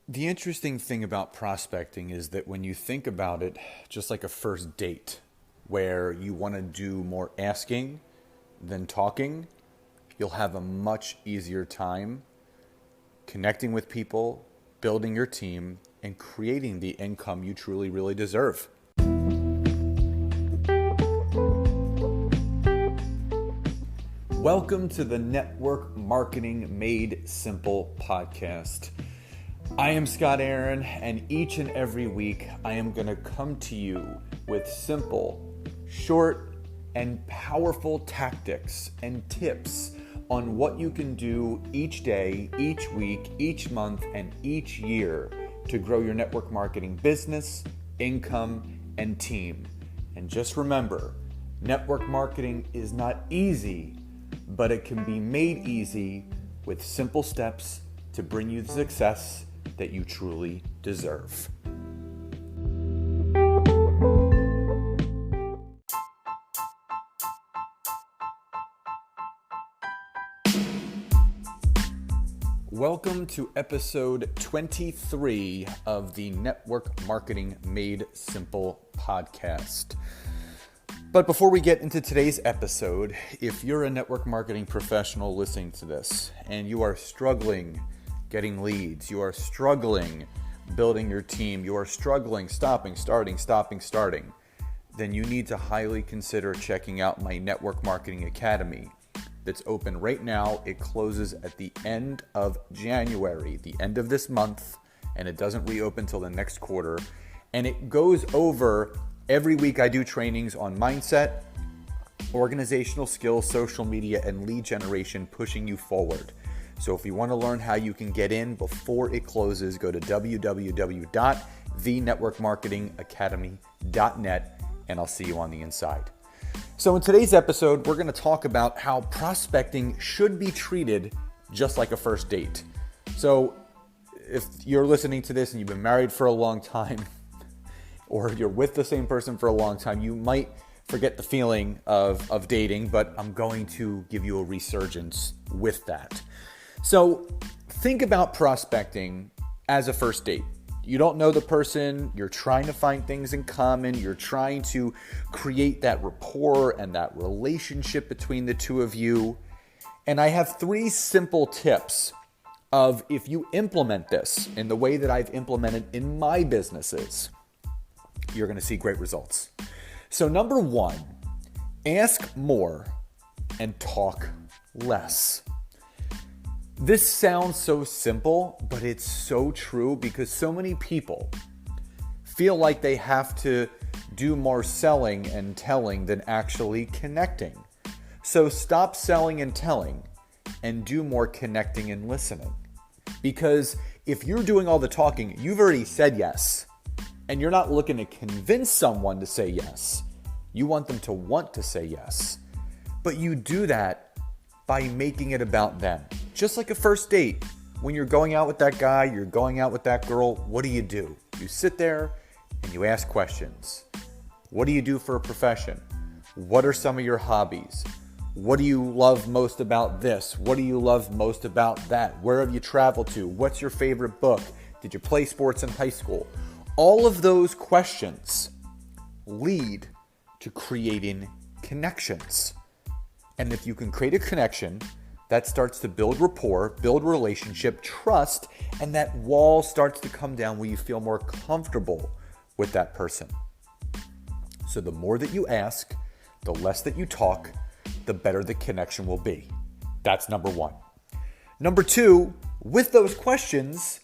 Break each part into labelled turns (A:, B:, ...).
A: The interesting thing about prospecting is that when you think about it, just like a first date, where you want to do more asking than talking, you'll have a much easier time connecting with people, building your team, and creating the income you truly, really deserve. Welcome to the Network Marketing Made Simple podcast. I am Scott Aaron, and each and every week I am going to come to you with simple, short, and powerful tactics and tips on what you can do each day, each week, each month, and each year to grow your network marketing business, income, and team. And just remember, network marketing is not easy, but it can be made easy with simple steps to bring you the success that you truly deserve. Welcome to episode 23 of the Network Marketing Made Simple podcast. But before we get into today's episode, if you're a network marketing professional listening to this and you are struggling getting leads, you are struggling building your team, you are struggling starting, then you need to highly consider checking out my Network Marketing Academy that's open right now. It closes at the end of January, the end of this month, and it doesn't reopen till the next quarter. And it goes over every week. I do trainings on mindset, organizational skills, social media, and lead generation, pushing you forward. So if you want to learn how you can get in before it closes, go to www.thenetworkmarketingacademy.net, and I'll see you on the inside. So in today's episode, we're going to talk about how prospecting should be treated just like a first date. So if you're listening to this and you've been married for a long time, or you're with the same person for a long time, you might forget the feeling of dating, but I'm going to give you a resurgence with that. So think about prospecting as a first date. You don't know the person, you're trying to find things in common, you're trying to create that rapport and that relationship between the two of you. And I have 3 simple tips of if you implement this in the way that I've implemented in my businesses, you're going to see great results. So number 1, ask more and talk less. This sounds so simple, but it's so true because so many people feel like they have to do more selling and telling than actually connecting. So stop selling and telling and do more connecting and listening. Because if you're doing all the talking, you've already said yes, and you're not looking to convince someone to say yes. You want them to want to say yes. But you do that by making it about them. Just like a first date, when you're going out with that guy, you're going out with that girl, what do? You sit there and you ask questions. What do you do for a profession? What are some of your hobbies? What do you love most about this? What do you love most about that? Where have you traveled to? What's your favorite book? Did you play sports in high school? All of those questions lead to creating connections. And if you can create a connection, that starts to build rapport, build relationship, trust, and that wall starts to come down where you feel more comfortable with that person. So the more that you ask, the less that you talk, the better the connection will be. That's number 1. Number 2, with those questions,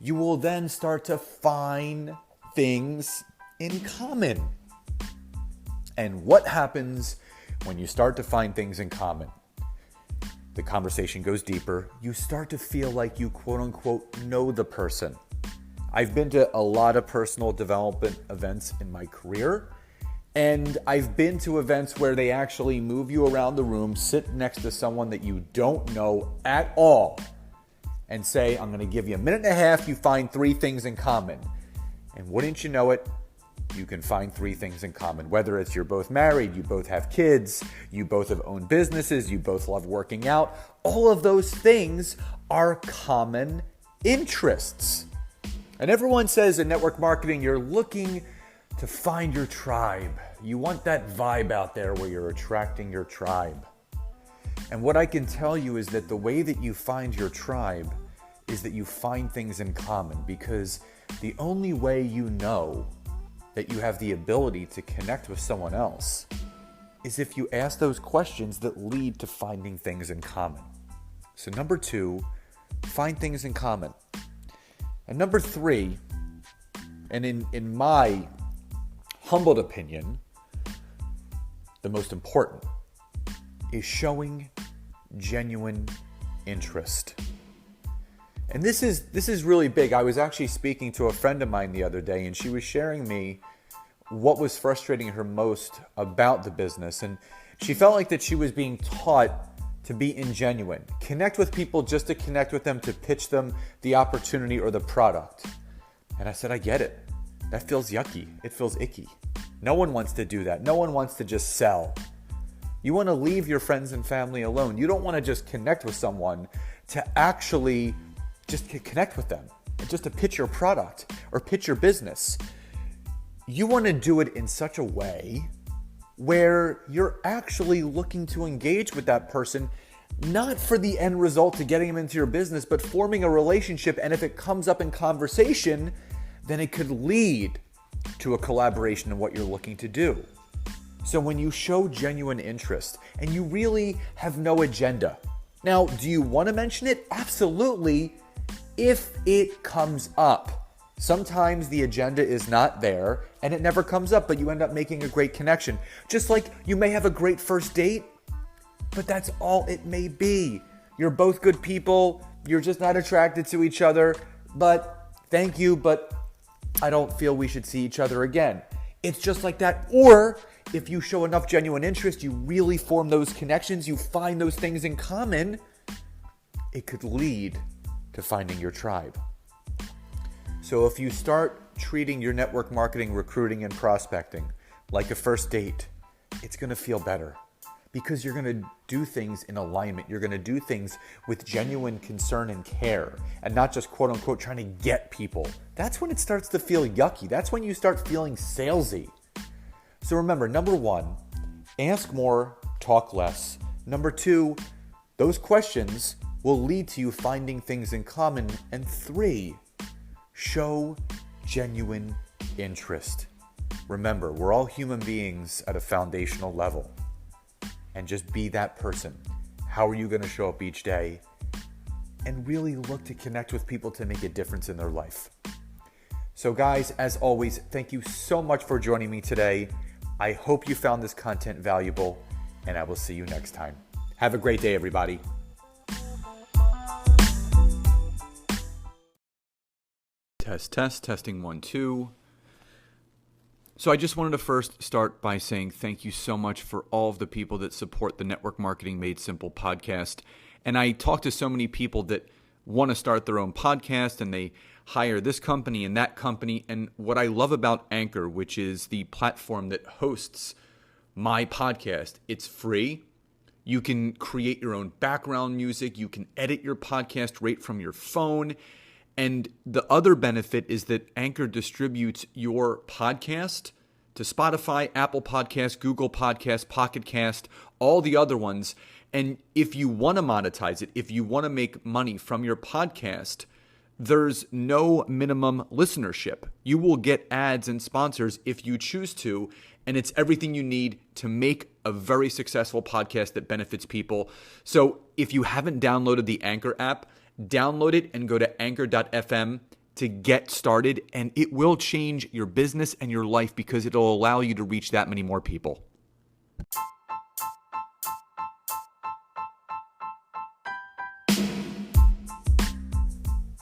A: you will then start to find things in common. And what happens when you start to find things in common? The conversation goes deeper. You start to feel like you quote unquote know the person. I've been to a lot of personal development events in my career, and I've been to events where they actually move you around the room, sit next to someone that you don't know at all, and say, I'm going to give you a minute and a half, you find 3 things in common. And wouldn't you know it, you can find 3 things in common. Whether it's you're both married, you both have kids, you both have owned businesses, you both love working out. All of those things are common interests. And everyone says in network marketing, you're looking to find your tribe. You want that vibe out there where you're attracting your tribe. And what I can tell you is that the way that you find your tribe is that you find things in common, because the only way you know that you have the ability to connect with someone else is if you ask those questions that lead to finding things in common. So number 2, find things in common. And number 3, and in my humbled opinion, the most important, is showing genuine interest. And this is really big. I was actually speaking to a friend of mine the other day, and she was sharing me what was frustrating her most about the business. And she felt like that she was being taught to be ingenuine. Connect with people just to connect with them, to pitch them the opportunity or the product. And I said, I get it. That feels yucky. It feels icky. No one wants to do that. No one wants to just sell. You want to leave your friends and family alone. You don't want to just connect with someone to actually just connect with them, just to pitch your product or pitch your business. You want to do it in such a way where you're actually looking to engage with that person, not for the end result to getting them into your business, but forming a relationship. And if it comes up in conversation, then it could lead to a collaboration in what you're looking to do. So when you show genuine interest and you really have no agenda. Now, do you want to mention it? Absolutely, if it comes up. Sometimes the agenda is not there and it never comes up, but you end up making a great connection. Just like you may have a great first date, but that's all it may be. You're both good people. You're just not attracted to each other. But thank you, but I don't feel we should see each other again. It's just like that. Or if you show enough genuine interest, you really form those connections, you find those things in common, it could lead to finding your tribe. So if you start treating your network marketing, recruiting, and prospecting like a first date, it's going to feel better because you're going to do things in alignment. You're going to do things with genuine concern and care and not just quote unquote trying to get people. That's when it starts to feel yucky. That's when you start feeling salesy. So remember, number 1, ask more, talk less. Number 2, those questions will lead to you finding things in common. And 3, show genuine interest. Remember, we're all human beings at a foundational level. And just be that person. How are you going to show up each day? And really look to connect with people to make a difference in their life. So guys, as always, thank you so much for joining me today. I hope you found this content valuable, and I will see you next time. Have a great day, everybody. Testing 1, 2. So I just wanted to first start by saying thank you so much for all of the people that support the Network Marketing Made Simple podcast. And I talk to so many people that want to start their own podcast and they hire this company and that company. And what I love about Anchor, which is the platform that hosts my podcast, it's free. You can create your own background music. You can edit your podcast right from your phone. And the other benefit is that Anchor distributes your podcast to Spotify, Apple Podcasts, Google Podcasts, Pocket Cast, all the other ones. And if you want to monetize it, if you want to make money from your podcast, there's no minimum listenership. You will get ads and sponsors if you choose to, and it's everything you need to make a very successful podcast that benefits people. So if you haven't downloaded the Anchor app, download it and go to anchor.fm to get started, and it will change your business and your life because it'll allow you to reach that many more people.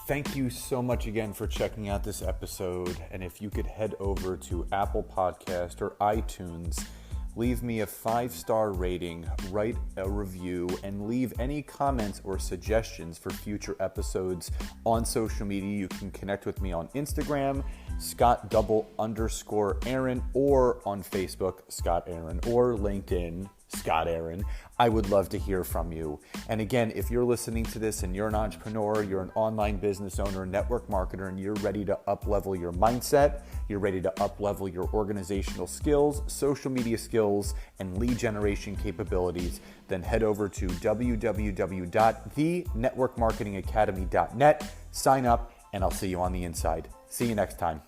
A: Thank you so much again for checking out this episode. And if you could head over to Apple Podcast or iTunes, leave me a 5-star rating, write a review, and leave any comments or suggestions for future episodes on social media. You can connect with me on Instagram, Scott_Aaron, or on Facebook, Scott Aaron, or LinkedIn, Scott Aaron. I would love to hear from you. And again, if you're listening to this and you're an entrepreneur, you're an online business owner, network marketer, and you're ready to up-level your mindset, you're ready to up-level your organizational skills, social media skills, and lead generation capabilities, then head over to www.thenetworkmarketingacademy.net, sign up, and I'll see you on the inside. See you next time.